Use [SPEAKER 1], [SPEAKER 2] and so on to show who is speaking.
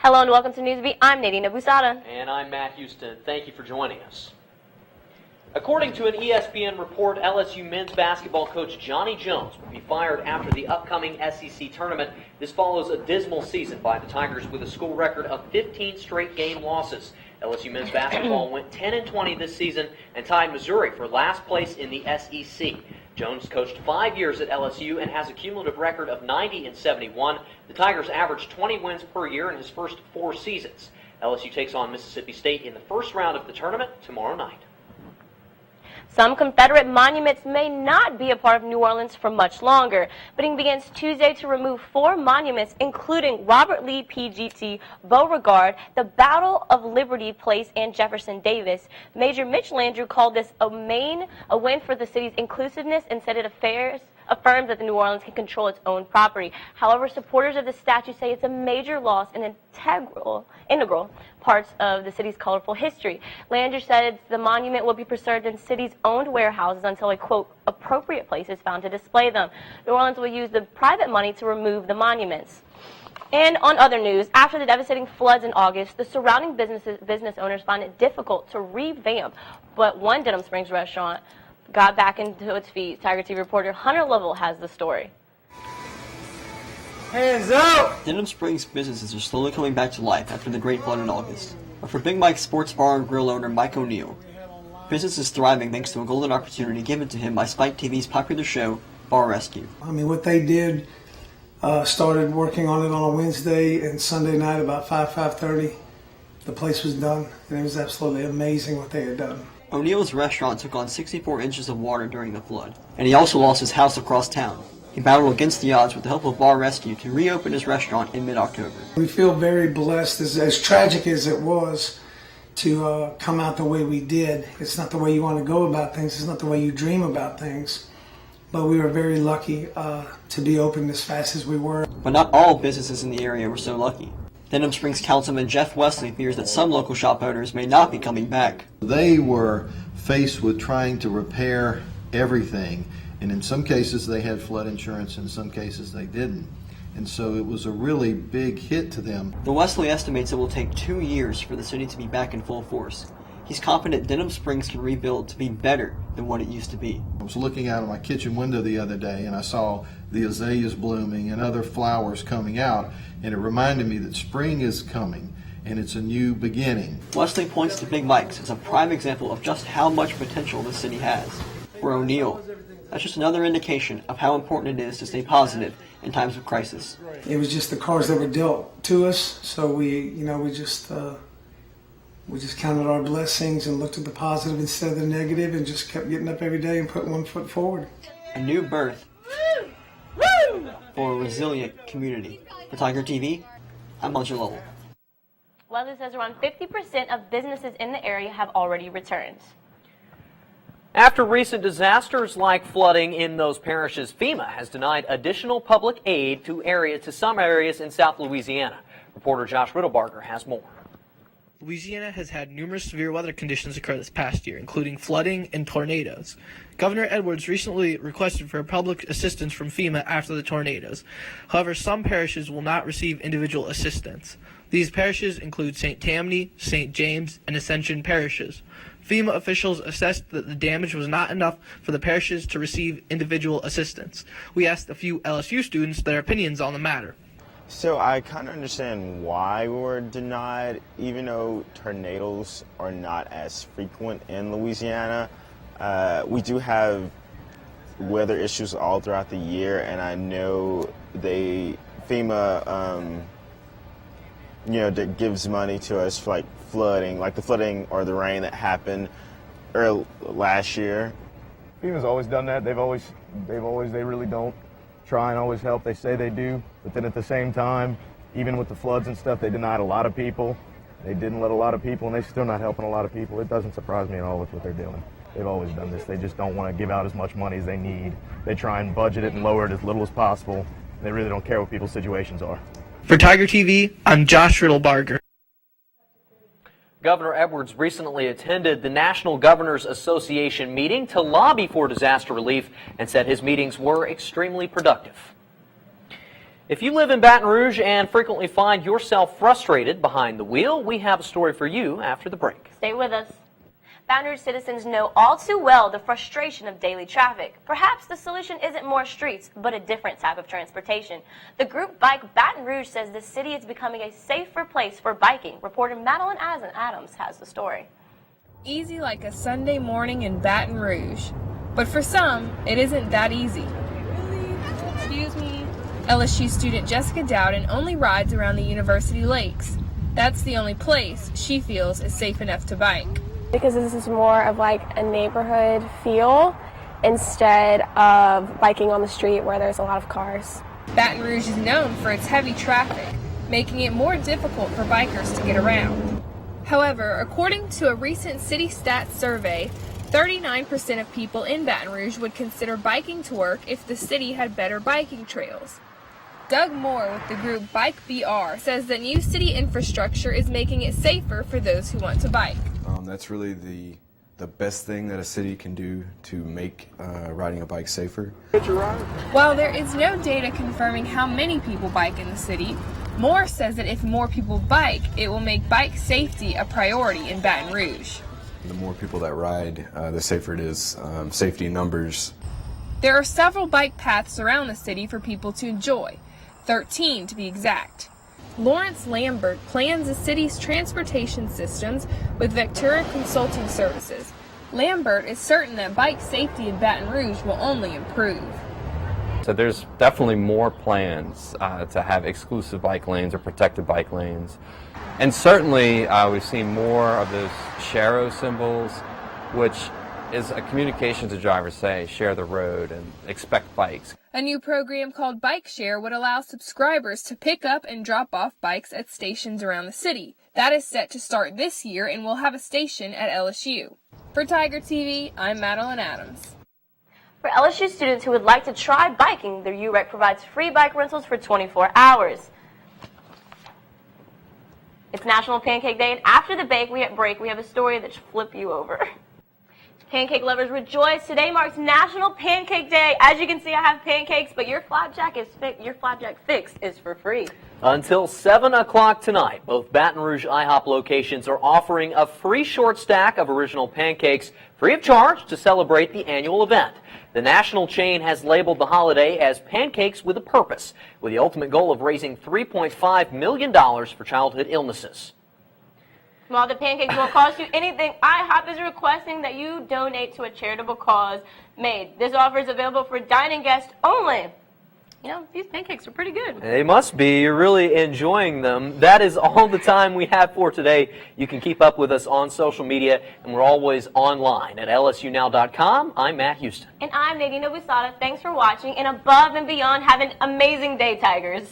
[SPEAKER 1] Hello and welcome to Newsbeat. I'm Nadine Abusada.
[SPEAKER 2] And I'm Matt Houston. Thank you for joining us. According to an ESPN report, LSU men's basketball coach Johnny Jones will be fired after the upcoming SEC tournament. This follows a dismal season by the Tigers with a school record of 15 straight game losses. LSU men's basketball went 10-20 this season and tied Missouri for last place in the SEC. Jones coached 5 years at LSU and has a cumulative record of 90-71. The Tigers averaged 20 wins per year in his first 4 seasons. LSU takes on Mississippi State in the first round of the tournament tomorrow night.
[SPEAKER 1] Some Confederate monuments may not be a part of New Orleans for much longer. Bidding begins Tuesday to remove 4 monuments, including Robert Lee PGT, Beauregard, the Battle of Liberty Place, and Jefferson Davis. Major Mitch Landrieu called this a win for the city's inclusiveness and said it affirms that the New Orleans can control its own property. However, supporters of the statue say it's a major loss and integral parts of the city's colorful history. Landrieu said the monument will be preserved in city's owned warehouses until a, quote, appropriate place is found to display them. New Orleans will use the private money to remove the monuments. And on other news, after the devastating floods in August, the surrounding business owners find it difficult to revamp, but one Denham Springs restaurant got back into its feet. Tiger TV reporter Hunter Lovell has the story.
[SPEAKER 3] Hands up!
[SPEAKER 4] Denham Springs businesses are slowly coming back to life after the Great Flood in August. But for Big Mike's Sports Bar and Grill owner Mike O'Neill, business is thriving thanks to a golden opportunity given to him by Spike TV's popular show, Bar Rescue.
[SPEAKER 3] I mean, what they did, started working on it on a Wednesday and Sunday night about 5:30. The place was done, and it was absolutely amazing what they had done.
[SPEAKER 4] O'Neill's restaurant took on 64 inches of water during the flood, and he also lost his house across town. He battled against the odds with the help of Bar Rescue to reopen his restaurant in mid-October.
[SPEAKER 3] We feel very blessed, as tragic as it was, to come out the way we did. It's not the way you want to go about things. It's not the way you dream about things. But we were very lucky to be open as fast as we were.
[SPEAKER 4] But not all businesses in the area were so lucky. Denham Springs Councilman Jeff Wesley fears that some local shop owners may not be coming back.
[SPEAKER 5] They were faced with trying to repair everything, and in some cases they had flood insurance, in some cases they didn't. And so it was a really big hit to them.
[SPEAKER 4] The Wesley estimates it will take 2 years for the city to be back in full force. He's confident Denham Springs can rebuild to be better than what it used to be.
[SPEAKER 5] I was looking out of my kitchen window the other day and I saw the azaleas blooming and other flowers coming out, and it reminded me that spring is coming and it's a new beginning.
[SPEAKER 4] Wesley points to Big Mike's as a prime example of just how much potential the city has. For O'Neill, that's just another indication of how important it is to stay positive in times of crisis.
[SPEAKER 3] It was just the cards that were dealt to us, so we just counted our blessings and looked at the positive instead of the negative and just kept getting up every day and putting one foot forward.
[SPEAKER 4] A new birth for a resilient community. For Tiger TV, I'm Hunter Lovell.
[SPEAKER 1] Wesley says around 50% of businesses in the area have already returned.
[SPEAKER 2] After recent disasters like flooding in those parishes, FEMA has denied additional public aid to some areas in South Louisiana. Reporter Josh Riddlebarger has more.
[SPEAKER 6] Louisiana has had numerous severe weather conditions occur this past year, including flooding and tornadoes. Governor Edwards recently requested for public assistance from FEMA after the tornadoes. However, some parishes will not receive individual assistance. These parishes include St. Tammany, St. James, and Ascension parishes. FEMA officials assessed that the damage was not enough for the parishes to receive individual assistance. We asked a few LSU students their opinions on the matter.
[SPEAKER 7] So I kind of understand why we were denied, even though tornadoes are not as frequent in Louisiana. We do have weather issues all throughout the year, and I know FEMA, that gives money to us for like the flooding or the rain that happened last year.
[SPEAKER 8] FEMA's always done that. They really don't try and always help. They say they do, but then at the same time, even with the floods and stuff, they denied a lot of people. They didn't let a lot of people, and they're still not helping a lot of people. It doesn't surprise me at all with what they're doing. They've always done this. They just don't want to give out as much money as they need. They try and budget it and lower it as little as possible. They really don't care what people's situations are.
[SPEAKER 6] For Tiger TV, I'm Josh Riddlebarger.
[SPEAKER 2] Governor Edwards recently attended the National Governors Association meeting to lobby for disaster relief and said his meetings were extremely productive. If you live in Baton Rouge and frequently find yourself frustrated behind the wheel, we have a story for you after the break.
[SPEAKER 1] Stay with us. Baton Rouge citizens know all too well the frustration of daily traffic. Perhaps the solution isn't more streets, but a different type of transportation. The group Bike Baton Rouge says the city is becoming a safer place for biking. Reporter Madeline Adams has the story.
[SPEAKER 9] Easy like a Sunday morning in Baton Rouge. But for some, it isn't that easy.
[SPEAKER 1] Excuse me.
[SPEAKER 9] LSU student Jessica Dowden only rides around the University Lakes. That's the only place she feels is safe enough to bike.
[SPEAKER 10] Because this is more of like a neighborhood feel instead of biking on the street where there's a lot of cars.
[SPEAKER 9] Baton Rouge is known for its heavy traffic, making it more difficult for bikers to get around. However, according to a recent City Stats survey, 39% of people in Baton Rouge would consider biking to work if the city had better biking trails. Doug Moore with the group Bike BR says that new city infrastructure is making it safer for those who want to bike.
[SPEAKER 11] That's really the best thing that a city can do to make riding a bike safer.
[SPEAKER 9] While there is no data confirming how many people bike in the city, Moore says that if more people bike, it will make bike safety a priority in Baton Rouge.
[SPEAKER 11] The more people that ride, the safer it is. Safety in numbers.
[SPEAKER 9] There are several bike paths around the city for people to enjoy, 13 to be exact. Lawrence Lambert plans the city's transportation systems with Vectura Consulting Services. Lambert is certain that bike safety in Baton Rouge will only improve.
[SPEAKER 12] So there's definitely more plans to have exclusive bike lanes or protected bike lanes. And certainly we've seen more of those Share symbols, which is a communication to drivers say, share the road and expect bikes.
[SPEAKER 9] A new program called Bike Share would allow subscribers to pick up and drop off bikes at stations around the city. That is set to start this year and will have a station at LSU. For Tiger TV, I'm Madeline Adams.
[SPEAKER 1] For LSU students who would like to try biking, the UREC provides free bike rentals for 24 hours. It's National Pancake Day, and after the break, we have a story that should flip you over. Pancake lovers rejoice. Today marks National Pancake Day. As you can see, I have pancakes, but your flapjack fix is for free.
[SPEAKER 2] Until 7 o'clock tonight, both Baton Rouge IHOP locations are offering a free short stack of original pancakes free of charge to celebrate the annual event. The national chain has labeled the holiday as Pancakes with a Purpose, with the ultimate goal of raising $3.5 million for childhood illnesses.
[SPEAKER 1] While the pancakes won't cost you anything, IHOP is requesting that you donate to a charitable cause made. This offer is available for dining guests only. You know, these pancakes are pretty good.
[SPEAKER 2] They must be. You're really enjoying them. That is all the time we have for today. You can keep up with us on social media, and we're always online at lsunow.com. I'm Matt Houston.
[SPEAKER 1] And I'm Nadine Obusada. Thanks for watching, and above and beyond, have an amazing day, Tigers.